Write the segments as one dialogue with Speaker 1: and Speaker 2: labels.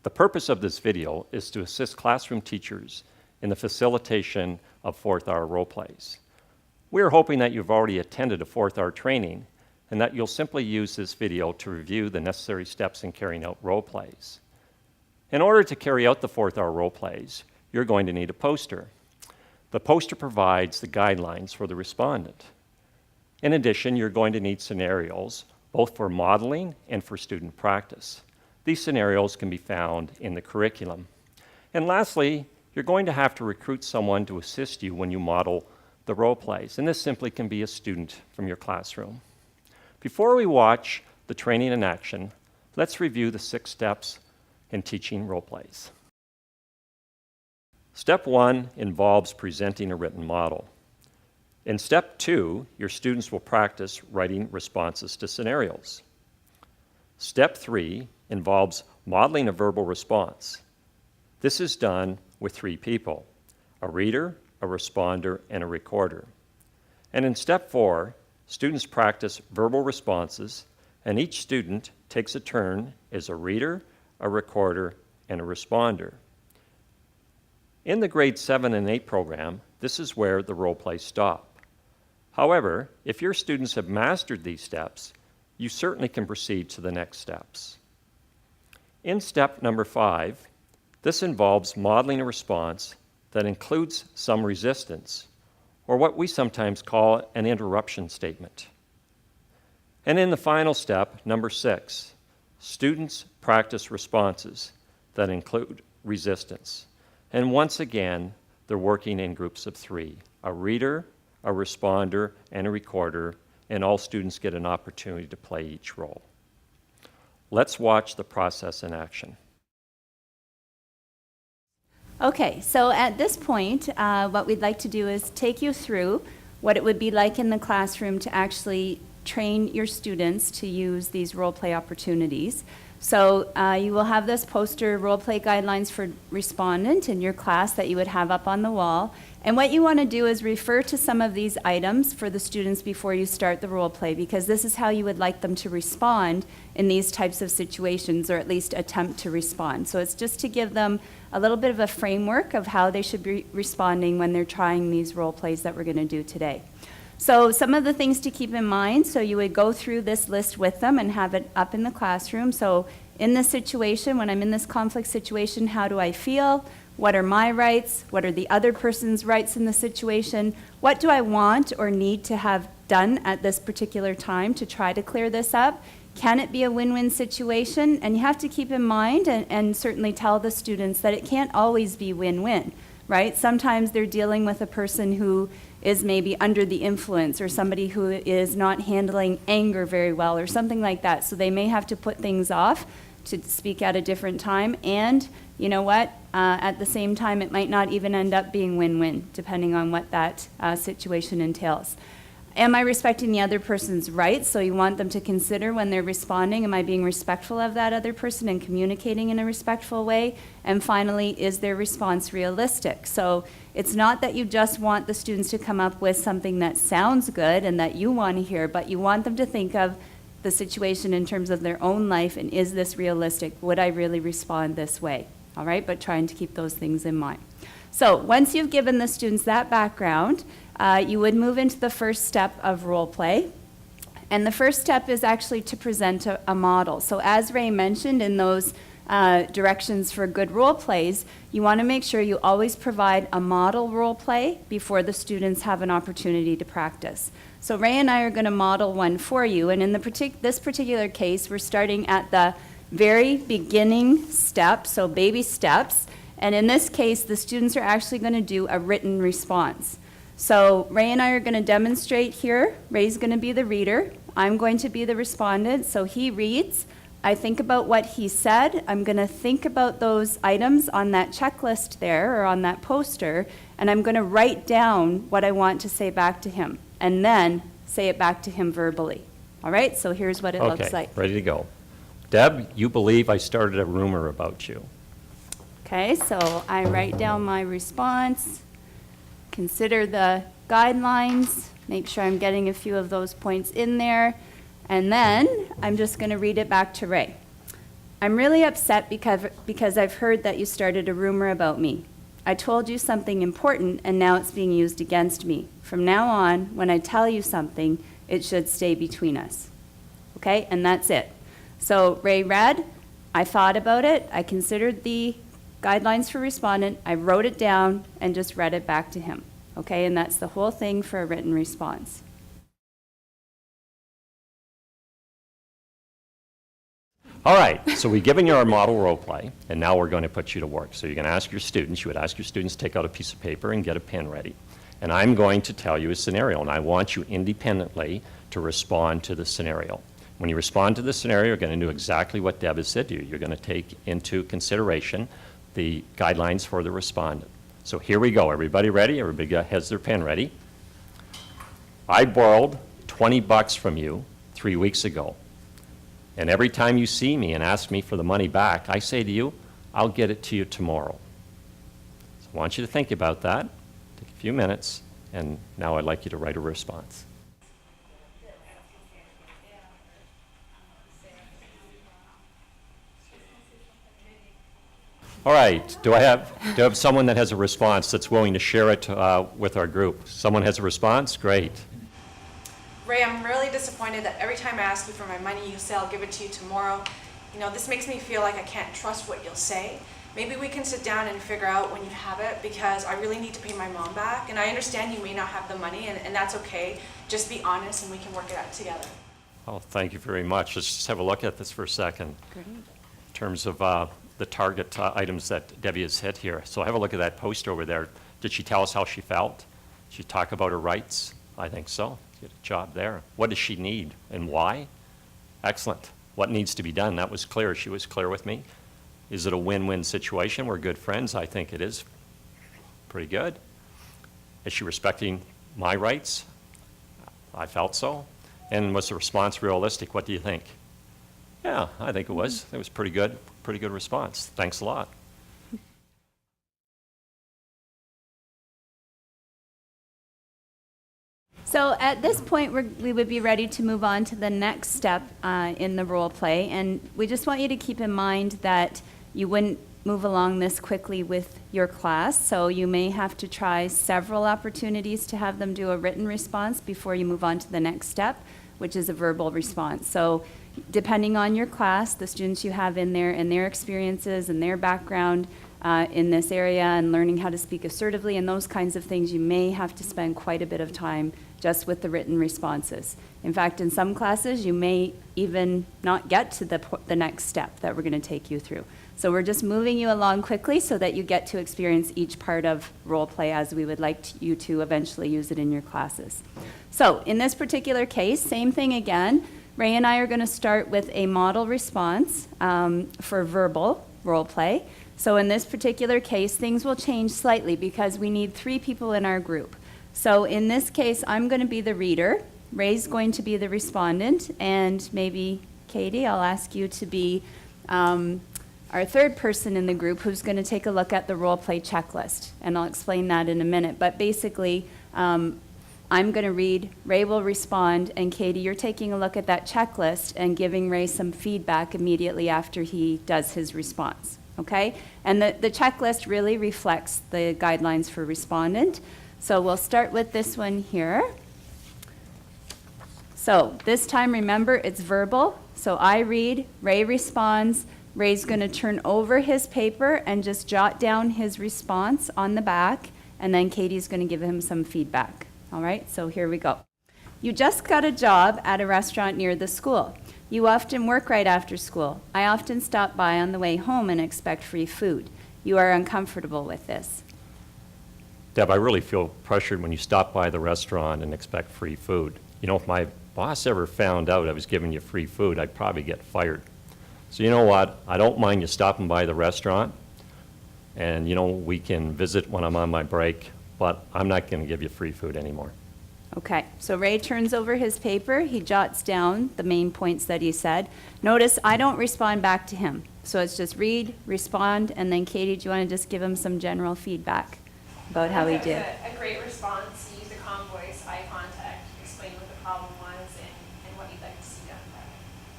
Speaker 1: The purpose of this video is to assist classroom teachers in the facilitation of fourth hour role plays. We are hoping that you've already attended a fourth hour training and that you'll simply use this video to review the necessary steps in carrying out role plays. In order to carry out the fourth hour role plays, you're going to need a poster. The poster provides the guidelines for the respondent. In addition, you're going to need scenarios, both for modeling and for student practice. These scenarios can be found in the curriculum. And lastly, you're going to have to recruit someone to assist you when you model the role plays, and this simply can be a student from your classroom. Before we watch the training in action, let's review the 6 steps in teaching role plays. Step 1 involves presenting a written model. In step 2, your students will practice writing responses to scenarios. Step 3 involves modeling a verbal response. This is done with 3 people, a reader, a responder, and a recorder. And in step 4, students practice verbal responses, and each student takes a turn as a reader, a recorder, and a responder. In the grade 7 and 8 program, this is where the role plays stop. However, if your students have mastered these steps, you certainly can proceed to the next steps. In step number 5, this involves modeling a response that includes some resistance, or what we sometimes call an interruption statement. And in the final step, number 6, students practice responses that include resistance. And once again, they're working in groups of 3, a reader, a responder, and a recorder, and all students get an opportunity to play each role. Let's watch the process in action.
Speaker 2: Okay, so at this point, what we'd like to do is take you through what it would be like in the classroom to actually train your students to use these role play opportunities. So you will have this poster, role play guidelines for respondent, in your class that you would have up on the wall. And what you want to do is refer to some of these items for the students before you start the role play, because this is how you would like them to respond in these types of situations, or at least attempt to respond. So it's just to give them a little bit of a framework of how they should be responding when they're trying these role plays that we're going to do today. So some of the things to keep in mind, so you would go through this list with them and have it up in the classroom. So in this situation, when I'm in this conflict situation, how do I feel? What are my rights? What are the other person's rights in the situation? What do I want or need to have done at this particular time to try to clear this up? Can it be a win-win situation? And you have to keep in mind and certainly tell the students that it can't always be win-win, right? Sometimes they're dealing with a person who is maybe under the influence, or somebody who is not handling anger very well, or something like that. So they may have to put things off to speak at a different time. And you know what? At the same time, it might not even end up being win-win, depending on what that situation entails. Am I respecting the other person's rights? So you want them to consider when they're responding, am I being respectful of that other person and communicating in a respectful way? And finally, is their response realistic? So it's not that you just want the students to come up with something that sounds good and that you want to hear, but you want them to think of the situation in terms of their own life, and is this realistic? Would I really respond this way? All right, but trying to keep those things in mind. So once you've given the students that background, you would move into the first step of role play. And the first step is actually to present a model. So as Ray mentioned in those directions for good role plays, you want to make sure you always provide a model role play before the students have an opportunity to practice. So Ray and I are going to model one for you, and in this particular case, we're starting at the very beginning step, so baby steps, and in this case, the students are actually going to do a written response. So Ray and I are going to demonstrate here. Ray's going to be the reader. I'm going to be the respondent. So he reads. I think about what he said. I'm going to think about those items on that checklist there, or on that poster, and I'm going to write down what I want to say back to him, and then say it back to him verbally. All right, so here's what it looks like.
Speaker 1: Ready to go. Deb, you believe I started a rumor about you.
Speaker 2: Okay, so I write down my response, consider the guidelines, make sure I'm getting a few of those points in there, and then I'm just going to read it back to Ray. I'm really upset because I've heard that you started a rumor about me. I told you something important, and now it's being used against me. From now on, when I tell you something, it should stay between us. Okay, and that's it. So Ray read, I thought about it, I considered the guidelines for respondent, I wrote it down and just read it back to him. Okay, and that's the whole thing for a written response.
Speaker 1: All right, so we've given you our model role play, and now we're going to put you to work. So you're going to ask your students, you would ask your students to take out a piece of paper and get a pen ready. And I'm going to tell you a scenario, and I want you independently to respond to the scenario. When you respond to the scenario, you're going to do exactly what Deb has said to you. You're going to take into consideration the guidelines for the respondent. So here we go. Everybody ready? Everybody has their pen ready. I borrowed $20 from you 3 weeks ago. And every time you see me and ask me for the money back, I say to you, I'll get it to you tomorrow. So I want you to think about that. Take a few minutes, and now I'd like you to write a response. All right, do I have someone that has a response that's willing to share it with our group? Someone has a response? Great.
Speaker 3: Ray, I'm really disappointed that every time I ask you for my money, you say I'll give it to you tomorrow. You know, this makes me feel like I can't trust what you'll say. Maybe we can sit down and figure out when you have it, because I really need to pay my mom back. And I understand you may not have the money, and that's okay. Just be honest and we can work it out together.
Speaker 1: Oh, thank you very much. Let's just have a look at this for a second.
Speaker 2: Great.
Speaker 1: In terms of the target items that Debbie has hit here. So have a look at that post over there. Did she tell us how she felt? Did she talk about her rights? I think so. Good job there. What does she need and why? Excellent. What needs to be done? That was clear. She was clear with me. Is it a win-win situation? We're good friends. I think it is. Pretty good. Is she respecting my rights? I felt so. And was the response realistic? What do you think? Yeah, I think it was. It was pretty good response. Thanks a lot.
Speaker 2: So at this point, we would be ready to move on to the next step in the role play. And we just want you to keep in mind that you wouldn't move along this quickly with your class. So you may have to try several opportunities to have them do a written response before you move on to the next step, which is a verbal response. So depending on your class, the students you have in there and their experiences and their background in this area and learning how to speak assertively and those kinds of things, you may have to spend quite a bit of time just with the written responses. In fact, in some classes, you may even not get to the next step that we're going to take you through. So we're just moving you along quickly so that you get to experience each part of role play as we would like you to eventually use it in your classes. So in this particular case, same thing again. Ray and I are going to start with a model response for verbal role play. So in this particular case, things will change slightly because we need 3 people in our group. So in this case, I'm going to be the reader, Ray's going to be the respondent, and maybe Katie, I'll ask you to be our third person in the group who's going to take a look at the role play checklist. And I'll explain that in a minute. But basically, I'm going to read, Ray will respond, and Katie, you're taking a look at that checklist and giving Ray some feedback immediately after he does his response. Okay? And the checklist really reflects the guidelines for respondent. So we'll start with this one here. So this time, remember, it's verbal. So I read, Ray responds. Ray's going to turn over his paper and just jot down his response on the back, and then Katie's going to give him some feedback. All right, so here we go. You just got a job at a restaurant near the school. You often work right after school. I often stop by on the way home and expect free food. You are uncomfortable with this.
Speaker 1: Deb, I really feel pressured when you stop by the restaurant and expect free food. You know, if my boss ever found out I was giving you free food, I'd probably get fired. So you know what? I don't mind you stopping by the restaurant, and you know, we can visit when I'm on my break, but I'm not going to give you free food anymore.
Speaker 2: Okay, so Ray turns over his paper. He jots down the main points that he said. Notice I don't respond back to him. So it's just read, respond, and then Katie, do you want to just give him some general feedback about how he did?
Speaker 3: A great response. Use a calm voice, eye contact, explain what the problem was and what you'd like to see done.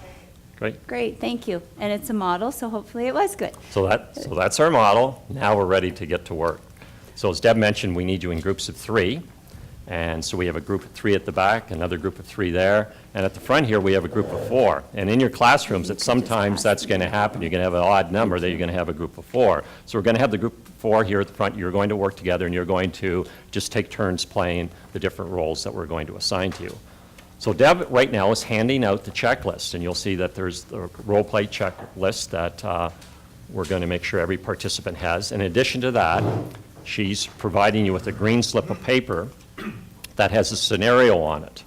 Speaker 3: Very good.
Speaker 1: Great.
Speaker 2: Great, thank you. And it's a model, so hopefully it was good.
Speaker 1: So that's our model. Now we're ready to get to work. So as Deb mentioned, we need you in groups of 3. And so we have a group of 3 at the back, another group of 3 there, and at the front here we have a group of 4. And in your classrooms, sometimes that's going to happen. You're going to have an odd number that you're going to have a group of 4. So we're going to have the group of 4 here at the front. You're going to work together, and you're going to just take turns playing the different roles that we're going to assign to you. So Deb right now is handing out the checklist, and you'll see that there's the role play checklist that we're going to make sure every participant has. In addition to that, she's providing you with a green slip of paper that has a scenario on it.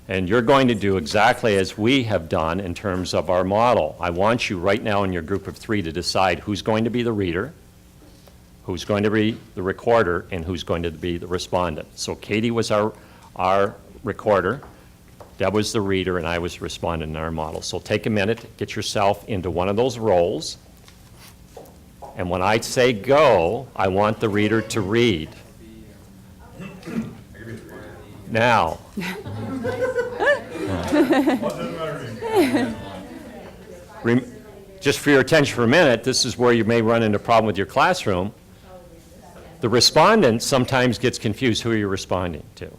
Speaker 1: And you're going to do exactly as we have done in terms of our model. I want you right now in your group of 3 to decide who's going to be the reader, who's going to be the recorder, and who's going to be the respondent. So Katie was our recorder, Deb was the reader, and I was the respondent in our model. So take a minute, get yourself into one of those roles, and when I say go, I want the reader to read. Now, just for your attention for a minute, this is where you may run into a problem with your classroom. The respondent sometimes gets confused who you're responding to.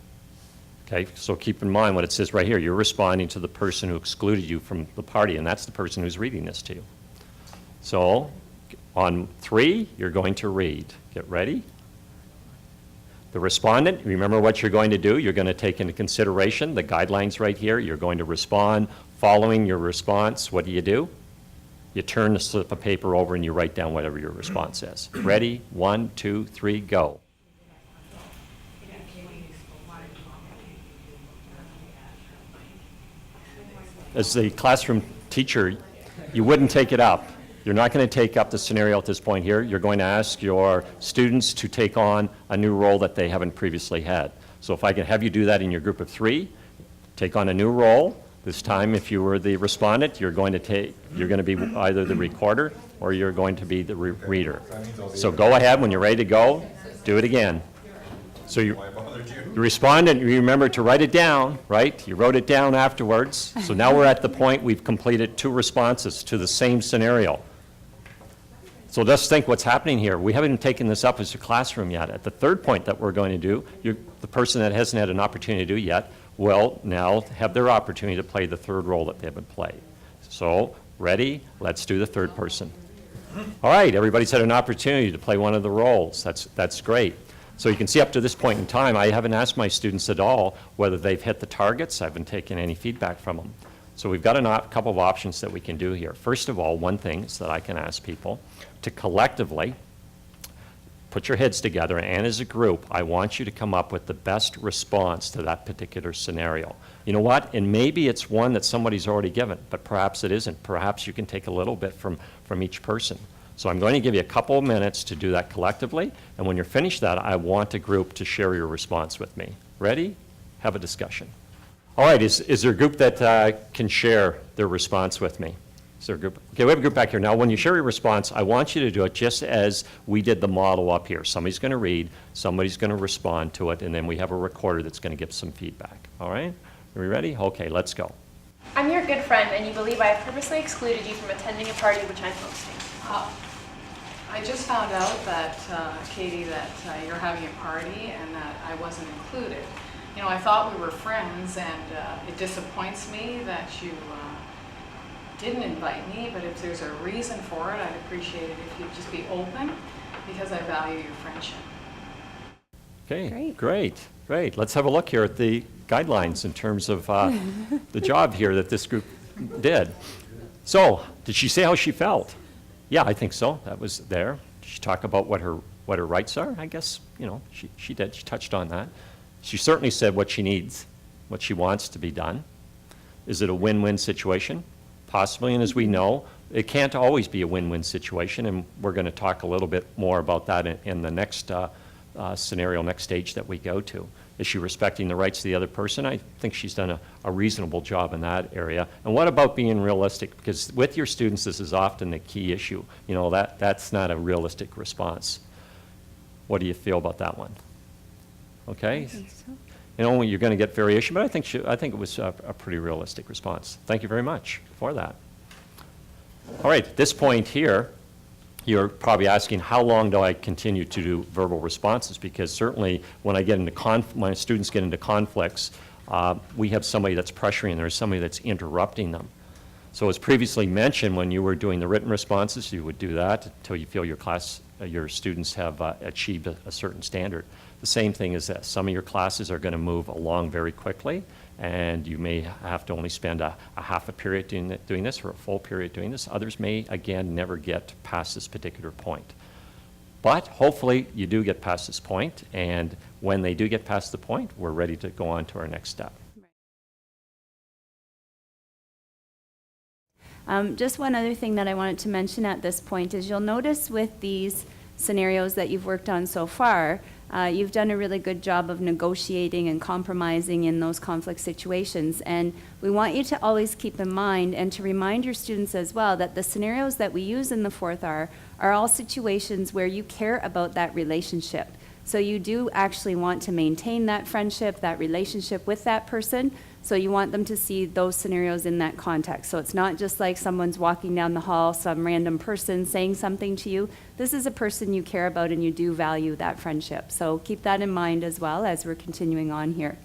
Speaker 1: Okay, so keep in mind what it says right here. You're responding to the person who excluded you from the party, and that's the person who's reading this to you. So on 3, you're going to read. Get ready. The respondent, remember what you're going to do. You're going to take into consideration the guidelines right here. You're going to respond. Following your response, what do? You turn the slip of paper over and you write down whatever your response is. Ready? 1, 2, 3, go. As the classroom teacher, you wouldn't take it up. You're not going to take up the scenario at this point here. You're going to ask your students to take on a new role that they haven't previously had. So if I can have you do that in your group of 3, take on a new role. This time, if you were the respondent, you're going to be either the recorder or you're going to be the reader. So go ahead, when you're ready to go, do it again. So you respondent, you remember to write it down, right? You wrote it down afterwards. So now we're at the point we've completed 2 responses to the same scenario. So just think what's happening here. We haven't even taken this up as a classroom yet. At the 3rd point that we're going to do, the person that hasn't had an opportunity to do yet will now have their opportunity to play the 3rd role that they haven't played. So, ready? Let's do the 3rd person. All right, everybody's had an opportunity to play one of the roles. That's great. So you can see up to this point in time, I haven't asked my students at all whether they've hit the targets. I haven't taken any feedback from them. So we've got a couple of options that we can do here. First of all, one thing is that I can ask people to collectively put your heads together, and as a group, I want you to come up with the best response to that particular scenario. You know what? And maybe it's one that somebody's already given, but perhaps it isn't. Perhaps you can take a little bit from each person. So I'm going to give you a couple of minutes to do that collectively, and when you're finished that, I want a group to share your response with me. Ready? Have a discussion. All right, is there a group that can share their response with me? Is there a group? Okay, we have a group back here. Now, when you share your response, I want you to do it just as we did the model up here. Somebody's going to read, somebody's going to respond to it, and then we have a recorder that's going to give some feedback. All right? Are we ready? Okay, let's go.
Speaker 4: I'm your good friend, and you believe I have purposely excluded you from attending a party which I'm hosting.
Speaker 5: I just found out that, Katie, that you're having a party and that I wasn't included. You know, I thought we were friends, and it disappoints me that you didn't invite me, but if there's a reason for it, I'd appreciate it if you'd just be open, because I value your friendship.
Speaker 1: Okay, great. Let's have a look here at the guidelines in terms of the job here that this group did. So, did she say how she felt? Yeah, I think so. That was there. Did she talk about what her rights are? I guess, you know, she did. She touched on that. She certainly said what she needs, what she wants to be done. Is it a win-win situation? Possibly, and as we know, it can't always be a win-win situation, and we're going to talk a little bit more about that in the next scenario, next stage that we go to. Is she respecting the rights of the other person? I think she's done a reasonable job in that area. And what about being realistic? Because with your students, this is often the key issue. You know, that's not a realistic response. What do you feel about that one? Okay?
Speaker 2: I think so.
Speaker 1: You know, you're going to get variation, but I think it was a pretty realistic response. Thank you very much for that. All right, at this point here, you're probably asking, how long do I continue to do verbal responses? Because certainly when I get into my students get into conflicts, we have somebody that's pressuring, there's somebody that's interrupting them. So as previously mentioned, when you were doing the written responses, you would do that until you feel your students have achieved a certain standard. The same thing is this. Some of your classes are going to move along very quickly, and you may have to only spend a half a period doing this or a full period doing this. Others may, again, never get past this particular point. But hopefully you do get past this point, and when they do get past the point, we're ready to go on to our next step.
Speaker 2: Just one other thing that I wanted to mention at this point is you'll notice with these scenarios that you've worked on so far, you've done a really good job of negotiating and compromising in those conflict situations. And we want you to always keep in mind and to remind your students as well that the scenarios that we use in the 4th R are all situations where you care about that relationship. So you do actually want to maintain that friendship, that relationship with that person. So you want them to see those scenarios in that context. So it's not just like someone's walking down the hall, some random person saying something to you. This is a person you care about and you do value that friendship. So keep that in mind as well as we're continuing on here.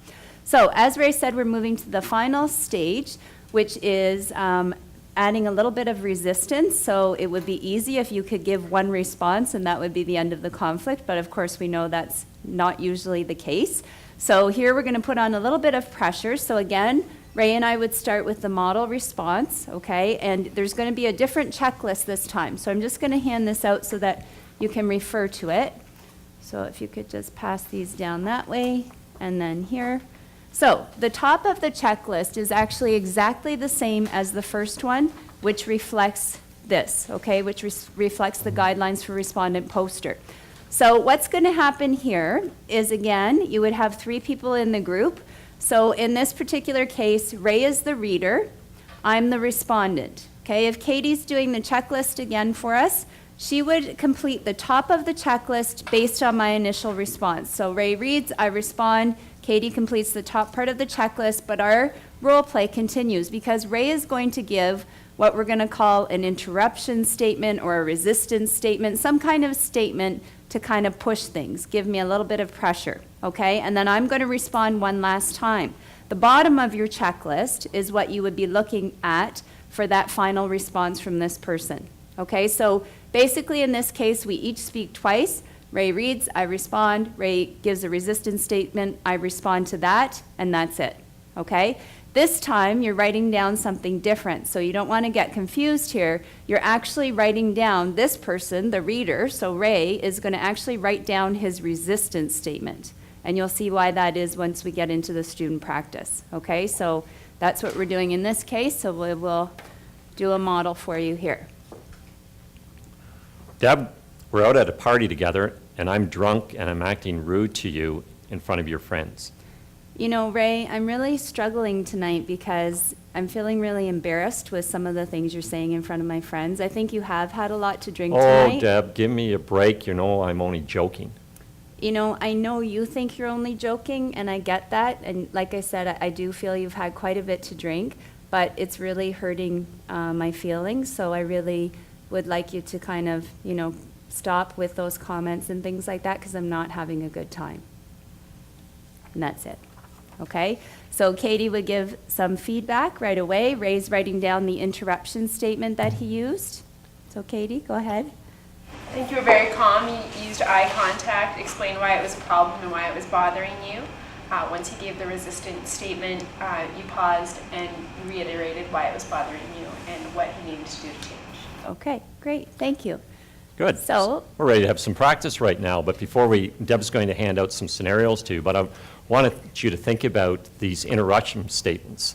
Speaker 2: So as Ray said, we're moving to the final stage, which is adding a little bit of resistance. So it would be easy if you could give one response and that would be the end of the conflict. But of course, we know that's not usually the case. So here we're going to put on a little bit of pressure. So again, Ray and I would start with the model response, okay? And there's going to be a different checklist this time. So I'm just going to hand this out so that you can refer to it. So if you could just pass these down that way and then here. So the top of the checklist is actually exactly the same as the first one, which reflects this, okay? Which reflects the guidelines for respondent poster. So what's going to happen here is, again, you would have 3 people in the group. So in this particular case, Ray is the reader. I'm the respondent. Okay, if Katie's doing the checklist again for us, she would complete the top of the checklist based on my initial response. So Ray reads, I respond, Katie completes the top part of the checklist, but our role play continues because Ray is going to give what we're going to call an interruption statement or a resistance statement, some kind of statement to kind of push things, give me a little bit of pressure, okay? And then I'm going to respond one last time. The bottom of your checklist is what you would be looking at for that final response from this person, okay? So basically in this case, we each speak twice. Ray reads, I respond. Ray gives a resistance statement, I respond to that, and that's it, okay? This time, you're writing down something different, so you don't want to get confused here. You're actually writing down this person, the reader, so Ray is going to actually write down his resistance statement, and you'll see why that is once we get into the student practice, okay? So that's what we're doing in this case, so we will do a model for you here.
Speaker 1: Deb, we're out at a party together, and I'm drunk and I'm acting rude to you in front of your friends.
Speaker 2: You know, Ray, I'm really struggling tonight because I'm feeling really embarrassed with some of the things you're saying in front of my friends. I think you have had a lot to drink tonight.
Speaker 1: Oh, Deb, give me a break. You know I'm only joking.
Speaker 2: You know, I know you think you're only joking, and I get that. And like I said, I do feel you've had quite a bit to drink, but it's really hurting my feelings. So I really would like you to kind of, you know, stop with those comments and things like that because I'm not having a good time. And that's it. Okay, so Katie would give some feedback right away. Ray's writing down the interruption statement that he used. So Katie, go ahead.
Speaker 4: I think you were very calm. You used eye contact, explained why it was a problem and why it was bothering you. Once he gave the resistance statement, you paused and reiterated why it was bothering you and what he needed to do to change.
Speaker 2: Okay, great, thank you.
Speaker 1: Good.
Speaker 2: So
Speaker 1: we're ready to have some practice right now, but before Deb's going to hand out some scenarios to you, but I wanted you to think about these interruption statements.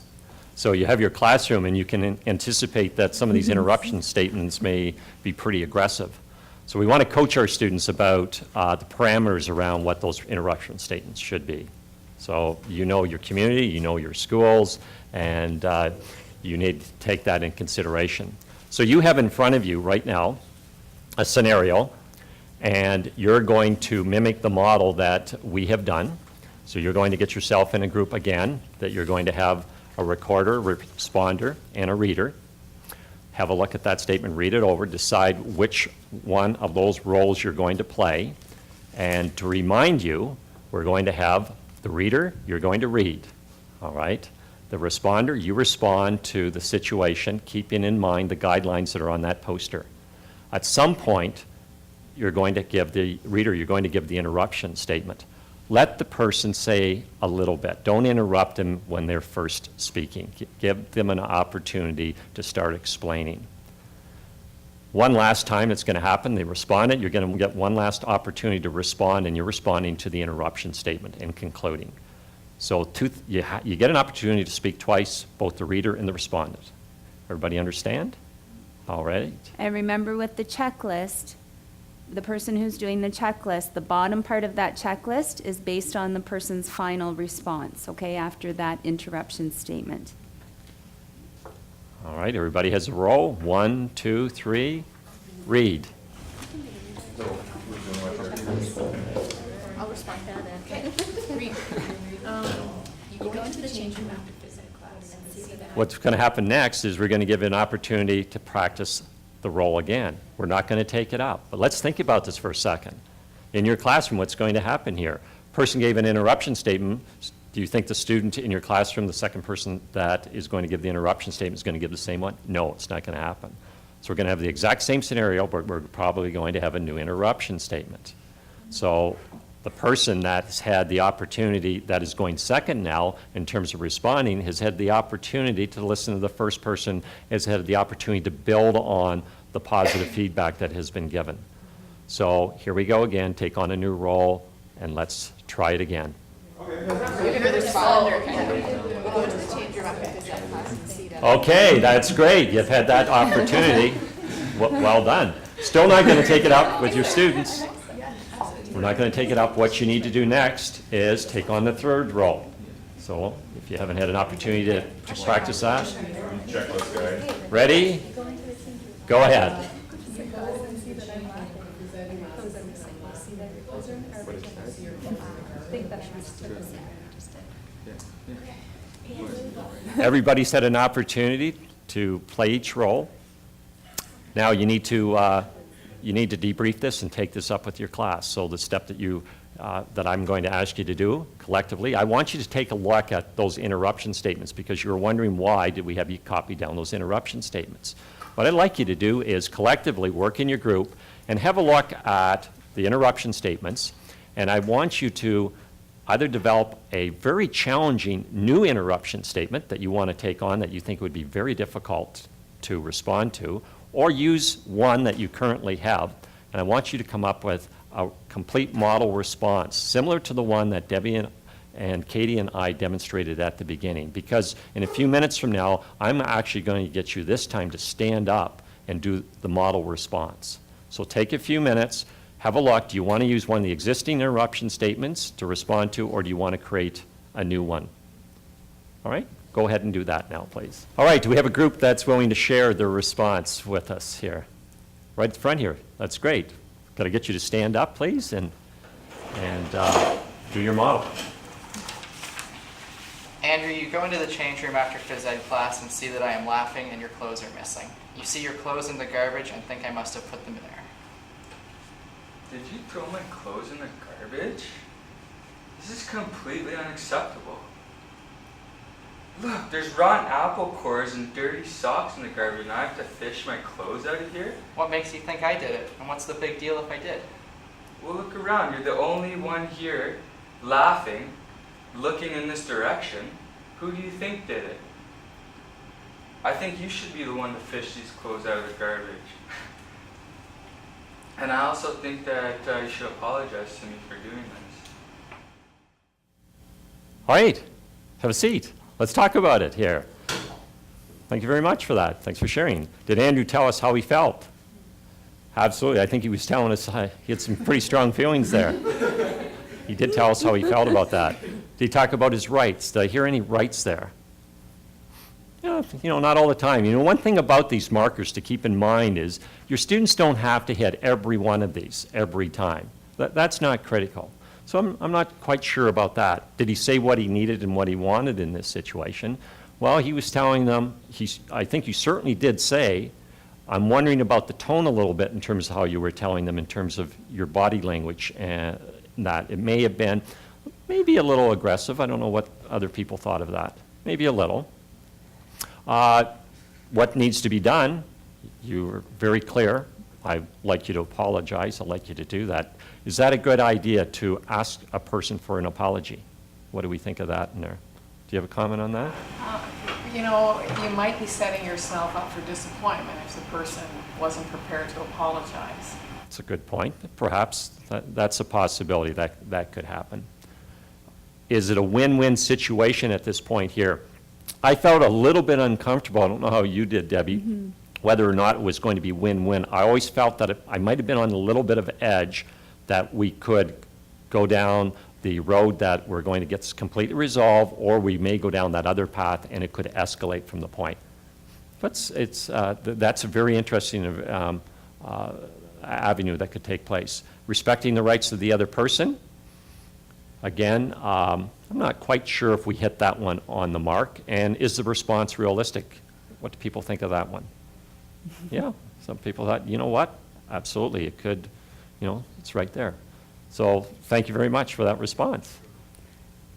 Speaker 1: So you have your classroom and you can anticipate that some of these interruption statements may be pretty aggressive. So we want to coach our students about the parameters around what those interruption statements should be. So you know your community, you know your schools, and you need to take that in consideration. So you have in front of you right now a scenario, and you're going to mimic the model that we have done. So you're going to get yourself in a group again, that you're going to have a recorder, responder, and a reader. have a look at that statement, read it over, decide which one of those roles you're going to play. And to remind you, we're going to have the reader, you're going to read, all right? The responder, you respond to the situation, keeping in mind the guidelines that are on that poster. At some point, you're going to give the reader, you're going to give the interruption statement. Let the person say a little bit. Don't interrupt them when they're first speaking. Give them an opportunity to start explaining. One last time it's going to happen, they responded, you're going to get one last opportunity to respond, and you're responding to the interruption statement and concluding. So you get an opportunity to speak twice, both the reader and the respondent. Everybody understand? All right.
Speaker 2: And remember with the checklist, the person who's doing the checklist, the bottom part of that checklist is based on the person's final response, okay, after that interruption statement.
Speaker 1: All right, everybody has a role. 1, 2, 3, read.
Speaker 6: I'll respond to that. Okay. You go into the change room after phys ed class and see that.
Speaker 1: What's going to happen next is we're going to give you an opportunity to practice the role again. We're not going to take it up, but let's think about this for a second. In your classroom, what's going to happen here? Person gave an interruption statement. Do you think the student in your classroom, the second person that is going to give the interruption statement, is going to give the same one? No, it's not going to happen. So we're going to have the exact same scenario, but we're probably going to have a new interruption statement. So the person that's had the opportunity, that is going second now in terms of responding, has had the opportunity to listen to the first person, has had the opportunity to build on the positive feedback that has been given. So here we go again, take on a new role, and let's try it again. Okay, that's great. You've had that opportunity. Well done. Still not going to take it up with your students. We're not going to take it up. What you need to do next is take on the third role. So if you haven't had an opportunity to practice that.
Speaker 7: Checklist guy.
Speaker 1: Ready? Go ahead. Everybody's had an opportunity to play each role. Now you need to debrief this and take this up with your class. So the step that I'm going to ask you to do collectively, I want you to take a look at those interruption statements, because you're wondering why did we have you copy down those interruption statements. What I'd like you to do is collectively work in your group and have a look at the interruption statements, and I want you to either develop a very challenging new interruption statement that you want to take on that you think would be very difficult to respond to, or use one that you currently have, and I want you to come up with a complete model response, similar to the one that Debbie and Katie and I demonstrated at the beginning, because in a few minutes from now, I'm actually going to get you this time to stand up and do the model response. So take a few minutes, have a look. Do you want to use one of the existing interruption statements to respond to, or do you want to create a new one? All right, go ahead and do that now, please. All right, do we have a group that's willing to share their response with us here? Right at the front here, that's great. Got to get you to stand up, please, and do your model.
Speaker 8: Andrew, you go into the change room after phys ed class and see that I am laughing and your clothes are missing. You see your clothes in the garbage and think I must have put them there.
Speaker 7: Did you throw my clothes in the garbage? This is completely unacceptable. Look, there's rotten apple cores and dirty socks in the garbage, and I have to fish my clothes out of here?
Speaker 8: What makes you think I did it? And what's the big deal if I did?
Speaker 7: Well, look around. You're the only one here laughing, looking in this direction. Who do you think did it? I think you should be the one to fish these clothes out of the garbage. And I also think that you should apologize to me for doing this.
Speaker 1: All right, have a seat. Let's talk about it here. Thank you very much for that. Thanks for sharing. Did Andrew tell us how he felt? Absolutely. I think he was telling us he had some pretty strong feelings there. He did tell us how he felt about that. Did he talk about his rights? Did I hear any rights there? Not all the time. One thing about these markers to keep in mind is your students don't have to hit every one of these every time. That's not critical. So I'm not quite sure about that. Did he say what he needed and what he wanted in this situation? Well, he was telling them, I think you certainly did say I'm wondering about the tone a little bit in terms of how you were telling them, in terms of your body language, and that it may have been maybe a little aggressive. I don't know what other people thought of that. Maybe a little. What needs to be done, you were very clear. I'd like you to apologize. I'd like you to do that. Is that a good idea, to ask a person for an apology? What do we think of that in there? Do you have a comment on that?
Speaker 5: You know, you might be setting yourself up for disappointment if the person wasn't prepared to apologize.
Speaker 1: That's a good point. Perhaps that's a possibility that could happen. Is it a win-win situation at this point here? I felt a little bit uncomfortable. I don't know how you did, Debbie, whether or not it was going to be win-win. I always felt that I might have been on a little bit of edge, that we could go down the road that we're going to get this completely resolved, or we may go down that other path and it could escalate from the point. But that's a very interesting avenue that could take place. Respecting the rights of the other person, again, I'm not quite sure if we hit that one on the mark. And is the response realistic? What do people think of that one? Yeah, some people thought, you know what, absolutely, it could, it's right there. So thank you very much for that response.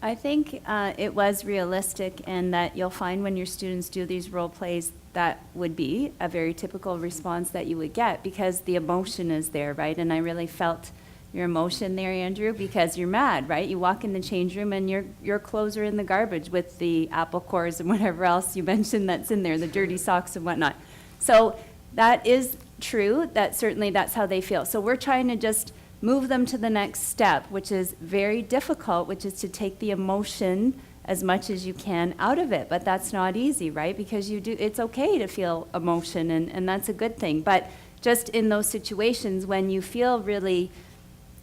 Speaker 2: I think it was realistic, and that you'll find when your students do these role plays, that would be a very typical response that you would get, because the emotion is there, right? And I really felt your emotion there, Andrew, because you're mad, right? You walk in the change room and your clothes are in the garbage with the apple cores and whatever else you mentioned that's in there, the dirty socks and whatnot. So that is true, that certainly that's how they feel. So we're trying to just move them to the next step, which is very difficult, which is to take the emotion as much as you can out of it. But that's not easy, right? Because it's okay to feel emotion, and that's a good thing. But just in those situations when you feel really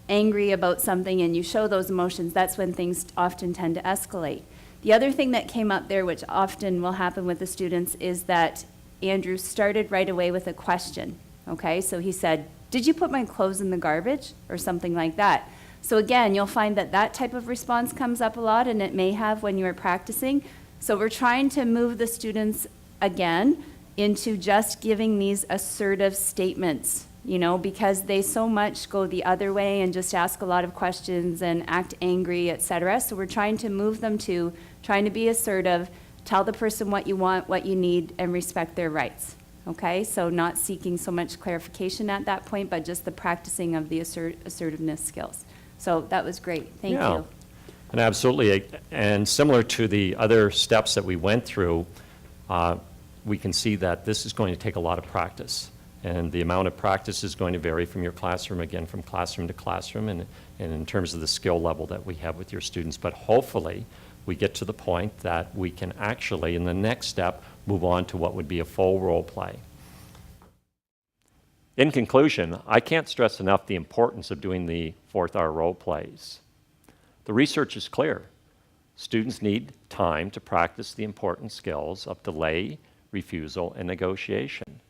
Speaker 2: angry about something and you show those emotions, that's when things often tend to escalate. The other thing that came up there, which often will happen with the students, is that Andrew started right away with a question, okay? So he said, "Did you put my clothes in the garbage?" or something like that. So again, you'll find that that type of response comes up a lot, and it may have when you are practicing. So we're trying to move the students again into just giving these assertive statements, because they so much go the other way and just ask a lot of questions and act angry, etc. So we're trying to move them to trying to be assertive, tell the person what you want, what you need, and respect their rights. Okay, so not seeking so much clarification at that point, but just the practicing of the assertiveness skills. So that was great. Thank you.
Speaker 1: And absolutely. And similar to the other steps that we went through, we can see that this is going to take a lot of practice. And the amount of practice is going to vary from your classroom, again, from classroom to classroom, and in terms of the skill level that we have with your students. But hopefully, we get to the point that we can actually, in the next step, move on to what would be a full role play. In conclusion, I can't stress enough the importance of doing the fourth hour role plays. The research is clear. Students need time to practice the important skills of delay, refusal, and negotiation.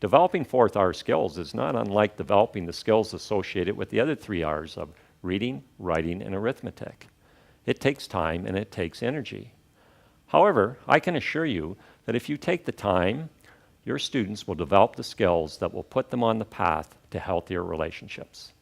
Speaker 1: Developing fourth hour skills is not unlike developing the skills associated with the other 3 R's of reading, writing, and arithmetic. It takes time and it takes energy. However, I can assure you that if you take the time, your students will develop the skills that will put them on the path to healthier relationships.